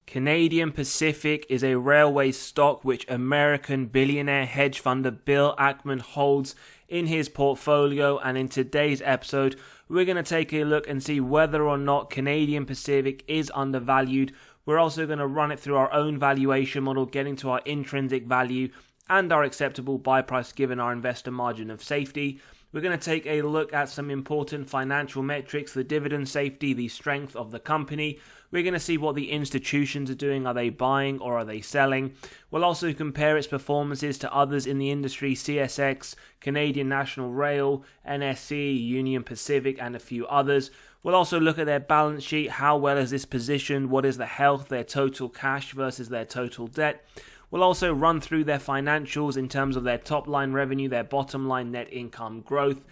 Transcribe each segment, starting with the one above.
Canadian Pacific is a railway stock which American billionaire hedge funder Bill Ackman holds in his portfolio, and in today's episode we're going to take a look and see whether or not Canadian Pacific is undervalued. We're also going to run it through our own valuation model, getting to our intrinsic value and our acceptable buy price given our investor margin of safety. We're going to take a look at some important financial metrics, the dividend safety, the strength of the company. We're going to see what the institutions are doing. Are they buying or are they selling? We'll also compare its performances to others in the industry, CSX, Canadian National Rail, NSC, Union Pacific, and a few others. We'll also look at their balance sheet. How well is this positioned? What is the health, their total cash versus their total debt? We'll also run through their financials in terms of their top line revenue, their bottom line net income growth.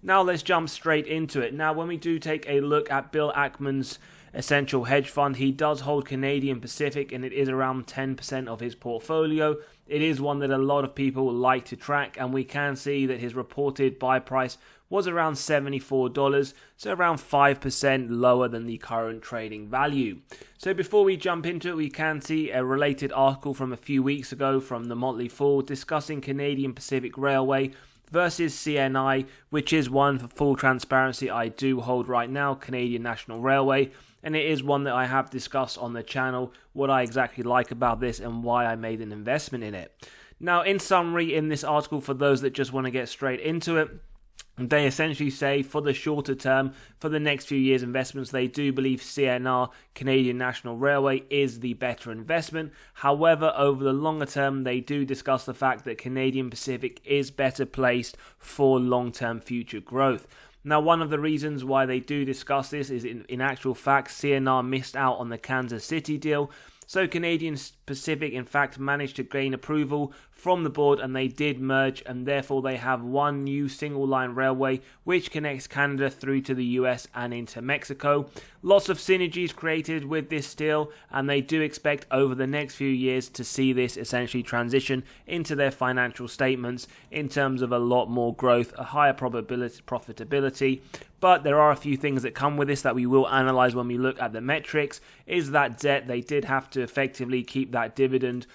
Now let's jump straight into it. Now when we do take a look at Bill Ackman's essential hedge fund, he does hold Canadian Pacific and it is around 10% of his portfolio. It is one that a lot of people like to track, and we can see that his reported buy price was around $74, so around 5% lower than the current trading value. So before we jump into it, we can see a related article from a few weeks ago from the Motley Fool discussing Canadian Pacific Railway versus CNI, which is one, for full transparency, I do hold right now, Canadian National Railway, and it is one that I have discussed on the channel, what I exactly like about this and why I made an investment in it. Now, in summary, in this article, for those that just want to get straight into it, they essentially say for the shorter term, for the next few years investments, they do believe CNR, Canadian National Railway, is the better investment. However, over the longer term, they do discuss the fact that Canadian Pacific is better placed for long-term future growth. Now, one of the reasons why they do discuss this is in actual fact, CNR missed out on the Kansas City deal. So Canadian Pacific, in fact, managed to gain approval from the board and they did merge, and therefore they have one new single line railway which connects Canada through to the US and into Mexico. Lots of synergies created with this deal, and they do expect over the next few years to see this essentially transition into their financial statements in terms of a lot more growth, a higher profitability. But there are a few things that come with this that we will analyze when we look at the metrics. Is that debt? They did have to effectively keep that dividend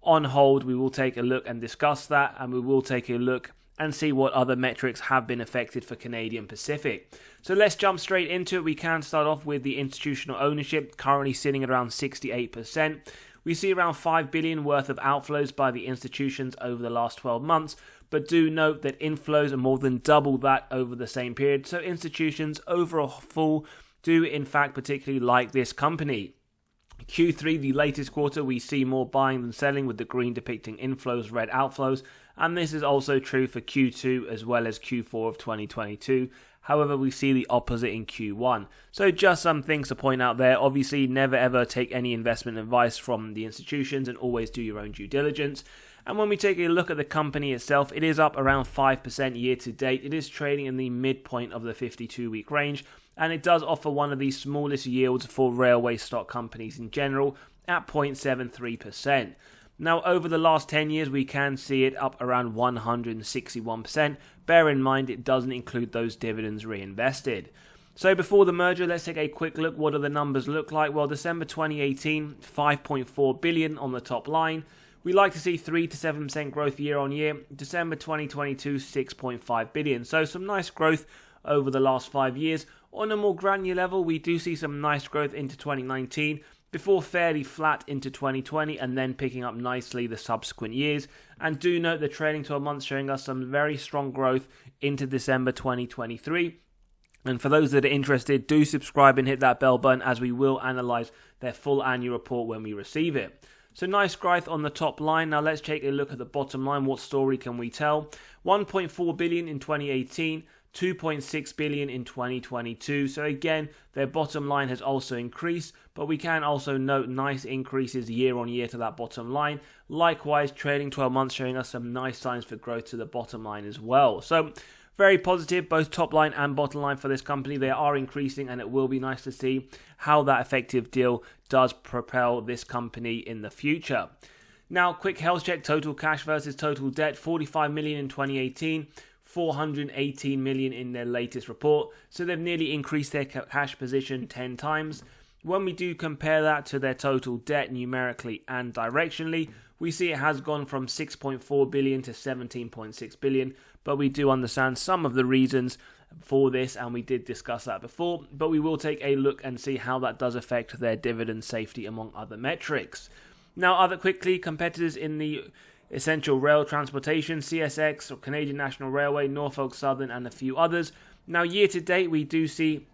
on hold. We will take a look and discuss that, and we will take a look and see what other metrics have been affected for Canadian Pacific. So let's jump straight into it. We can start off with the institutional ownership, currently sitting at around 68%. We see around $5 billion worth of outflows by the institutions over the last 12 months, but do note that inflows are more than double that over the same period. So institutions overall do in fact particularly like this company. Q3, the latest quarter, we see more buying than selling, with the green depicting inflows, red outflows, and this is also true for Q2 as well as Q4 of 2022. However, we see the opposite in Q1. So just some things to point out there. Obviously, never ever take any investment advice from the institutions and always do your own due diligence. And when we take a look at the company itself, it is up around 5% year to date. It is trading in the midpoint of the 52-week range, and it does offer one of the smallest yields for railway stock companies in general at 0.73%. Now, over the last 10 years, we can see it up around 161%. Bear in mind, it doesn't include those dividends reinvested. So before the merger, let's take a quick look. What do the numbers look like? Well, December 2018, $5.4 billion on the top line. We like to see 3 to 7% growth year on year. December 2022, $6.5 billion. So some nice growth over the last 5 years. On a more granular level, we do see some nice growth into 2019, before fairly flat into 2020 and then picking up nicely the subsequent years. And do note the trailing 12 months showing us some very strong growth into December 2023. And for those that are interested, do subscribe and hit that bell button, as we will analyze their full annual report when we receive it. So nice growth on the top line. Now let's take a look at the bottom line. What story can we tell? $1.4 billion in 2018. $2.6 billion in 2022. So again, their bottom line has also increased, but we can also note nice increases year on year to that bottom line. Likewise, trailing 12 months showing us some nice signs for growth to the bottom line as well. So very positive, both top line and bottom line for this company. They are increasing, and it will be nice to see how that effective deal does propel this company in the future. Now, quick health check, total cash versus total debt, $45 million in 2018. $418 million in their latest report. So they've nearly increased their cash position 10 times. When we do compare that to their total debt numerically and directionally, we see it has gone from 6.4 billion to 17.6 billion, but we do understand some of the reasons for this, and we did discuss that before, but we will take a look and see how that does affect their dividend safety among other metrics. Now, other quickly, competitors in the essential rail transportation, CSX, or Canadian National Railway, Norfolk Southern, and a few others. Now, year to date, we do see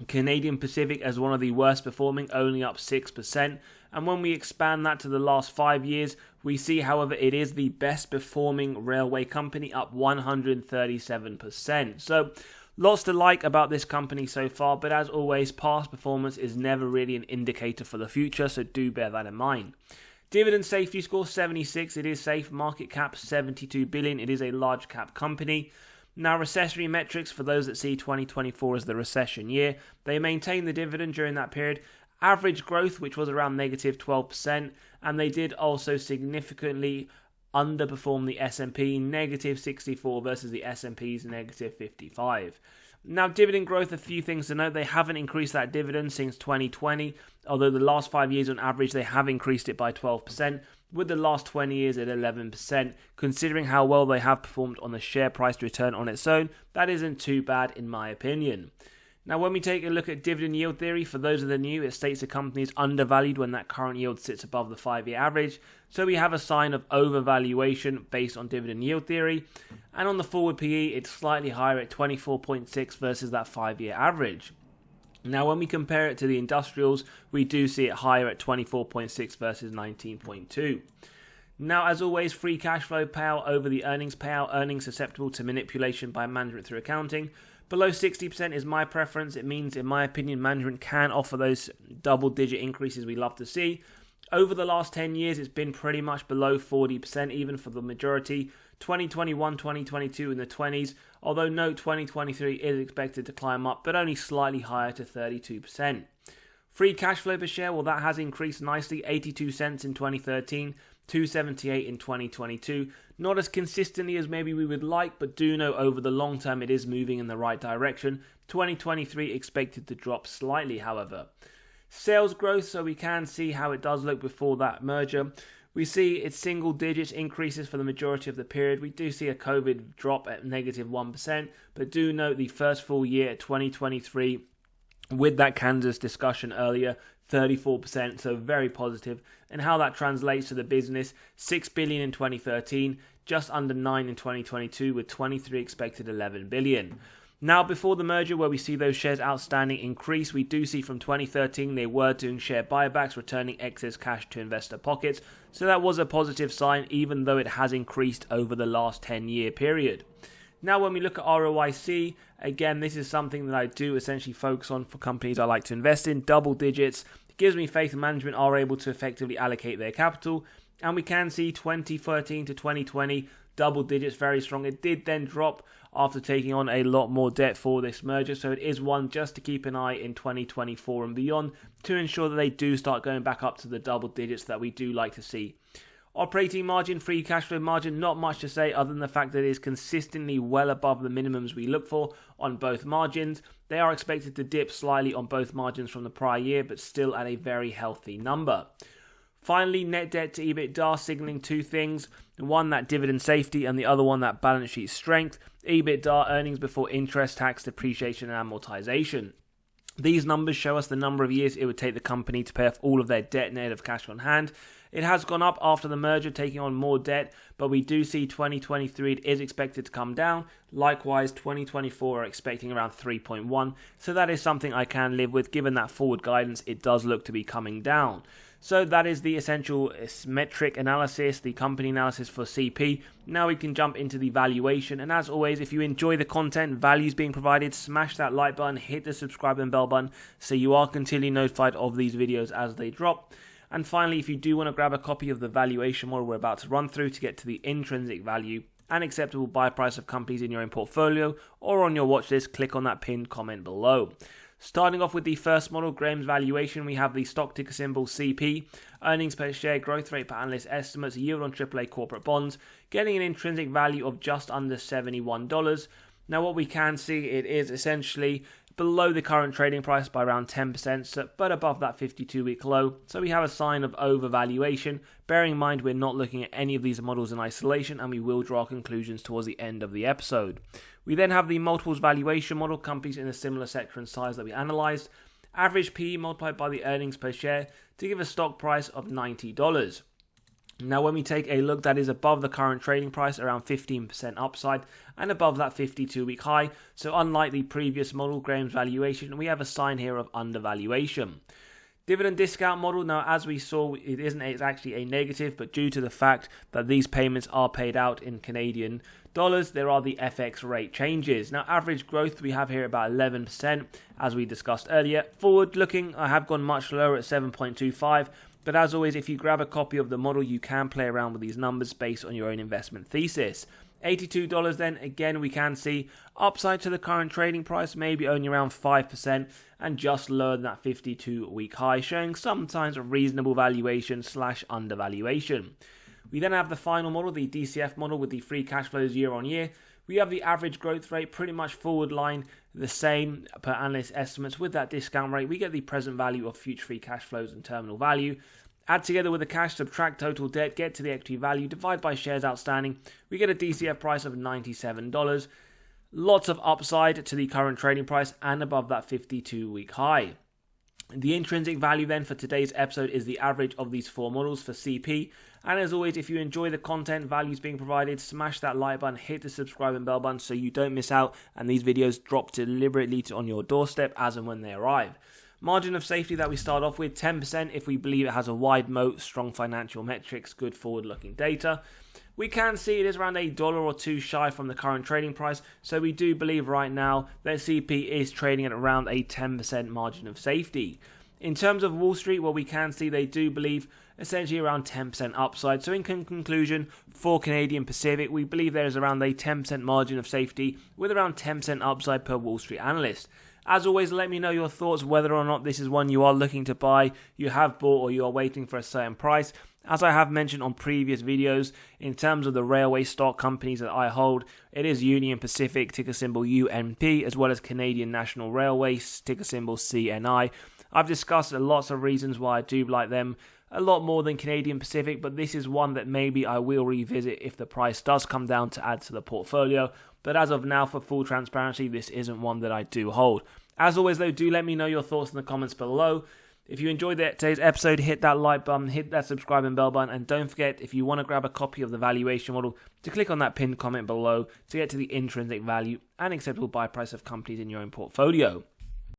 Canadian Pacific as one of the worst performing, only up 6%. And when we expand that to the last 5 years, we see, however, it is the best performing railway company, up 137%. So lots to like about this company so far, but as always, past performance is never really an indicator for the future, so do bear that in mind. Dividend safety score 76, it is safe. Market cap 72 billion, it is a large cap company. Now, recessionary metrics, for those that see 2024 as the recession year, they maintained the dividend during that period. Average growth, which was around negative 12%, and they did also significantly underperform the S&P, negative 64 versus the S&P's negative 55. Now, dividend growth, a few things to note. They haven't increased that dividend since 2020, although the last 5 years on average they have increased it by 12%, with the last 20 years at 11%. Considering how well they have performed on the share price return on its own, that isn't too bad in my opinion. Now, when we take a look at dividend yield theory, for those that are new, it states a company is undervalued when that current yield sits above the 5-year average. So we have a sign of overvaluation based on dividend yield theory. And on the forward PE, it's slightly higher at 24.6 versus that 5-year average. Now, when we compare it to the industrials, we do see it higher at 24.6 versus 19.2. Now, as always, free cash flow payout over the earnings payout, earnings susceptible to manipulation by management through accounting. Below 60% is my preference. It means, in my opinion, management can offer those double-digit increases we love to see. Over the last 10 years, it's been pretty much below 40%, even for the majority. 2021, 2022 in the 20s, although note 2023 is expected to climb up, but only slightly higher to 32%. Free cash flow per share, well, that has increased nicely, 82 cents in 2013, 278 in 2022. Not as consistently as maybe we would like, but do know over the long term it is moving in the right direction. 2023 expected to drop slightly, however. Sales growth, so we can see how it does look before that merger. We see it's single digits increases for the majority of the period. We do see a COVID drop at negative 1%, but do note the first full year, 2023, with that Kansas discussion earlier, 34%, so very positive. And how that translates to the business, 6 billion in 2013, just under 9 in 2022, with 23 expected 11 billion. Now, before the merger, where we see those shares outstanding increase, we do see from 2013 they were doing share buybacks, returning excess cash to investor pockets. So that was a positive sign, even though it has increased over the last 10-year period. Now, when we look at ROIC, again, this is something that I do essentially focus on for companies I like to invest in. Double digits. It gives me faith management are able to effectively allocate their capital. And we can see 2013 to 2020, double digits, very strong. It did then drop after taking on a lot more debt for this merger. So it is one just to keep an eye in 2024 and beyond to ensure that they do start going back up to the double digits that we do like to see. Operating margin, free cash flow margin, not much to say other than the fact that it is consistently well above the minimums we look for on both margins. They are expected to dip slightly on both margins from the prior year, but still at a very healthy number. Finally, net debt to EBITDA signaling two things. One, that dividend safety, and the other one, that balance sheet strength. EBITDA, earnings before interest, tax, depreciation, and amortization. These numbers show us the number of years it would take the company to pay off all of their debt net of cash on hand. It has gone up after the merger, taking on more debt, but we do see 2023 it is expected to come down. Likewise, 2024 are expecting around 3.1, so that is something I can live with. Given that forward guidance, it does look to be coming down. So that is the essential metric analysis, the company analysis for CP. Now we can jump into the valuation. And as always, if you enjoy the content, values being provided, smash that like button, hit the subscribe and bell button so you are continually notified of these videos as they drop. And finally, if you do want to grab a copy of the valuation model we're about to run through to get to the intrinsic value and acceptable buy price of companies in your own portfolio or on your watch list, click on that pinned comment below. Starting off with the first model, Graham's valuation, we have the stock ticker symbol CP, earnings per share, growth rate per analyst estimates, yield on AAA corporate bonds, getting an intrinsic value of just under $71. Now what we can see, it is essentially below the current trading price by around 10%, but above that 52-week low. So we have a sign of overvaluation. Bearing in mind we're not looking at any of these models in isolation, and we will draw conclusions towards the end of the episode. We then have the multiples valuation model, companies in a similar sector and size that we analysed. Average PE multiplied by the earnings per share to give a stock price of $90. Now when we take a look, that is above the current trading price, around 15% upside, and above that 52-week high. So unlike the previous model, Graham's valuation, we have a sign here of undervaluation. Dividend discount model, now as we saw, it's actually a negative, but due to the fact that these payments are paid out in Canadian dollars, there are the FX rate changes. Now average growth we have here about 11%, as we discussed earlier. Forward looking, I have gone much lower at 7.25. But as always, if you grab a copy of the model, you can play around with these numbers based on your own investment thesis. $82 then, again, we can see upside to the current trading price, maybe only around 5%, and just lower than that 52-week high, showing some signs of reasonable valuation / undervaluation. We then have the final model, the DCF model, with the free cash flows year on year. We have the average growth rate, pretty much forward line, the same per analyst estimates. With that discount rate, we get the present value of future free cash flows and terminal value. Add together with the cash, subtract total debt, get to the equity value, divide by shares outstanding. We get a DCF price of $97. Lots of upside to the current trading price and above that 52-week high. The intrinsic value then for today's episode is the average of these four models for CP. And as always, if you enjoy the content, values being provided, smash that like button, hit the subscribe and bell button so you don't miss out, and these videos drop deliberately on your doorstep as and when they arrive. Margin of safety that we start off with, 10% if we believe it has a wide moat, strong financial metrics, good forward-looking data. We can see it is around $1 or $2 shy from the current trading price, so we do believe right now that CP is trading at around a 10% margin of safety. In terms of Wall Street, well, we can see they do believe essentially around 10% upside. So in conclusion, for Canadian Pacific, we believe there is around a 10% margin of safety with around 10% upside per Wall Street analyst. As always, let me know your thoughts, whether or not this is one you are looking to buy, you have bought, or you are waiting for a certain price. As I have mentioned on previous videos, in terms of the railway stock companies that I hold, it is Union Pacific, ticker symbol UNP, as well as Canadian National Railway, ticker symbol CNI. I've discussed lots of reasons why I do like them a lot more than Canadian Pacific, but this is one that maybe I will revisit if the price does come down to add to the portfolio. But as of now, for full transparency, this isn't one that I do hold. As always though, do let me know your thoughts in the comments below. If you enjoyed today's episode, hit that like button, hit that subscribe and bell button, and don't forget, if you want to grab a copy of the valuation model, to click on that pinned comment below to get to the intrinsic value and acceptable buy price of companies in your own portfolio.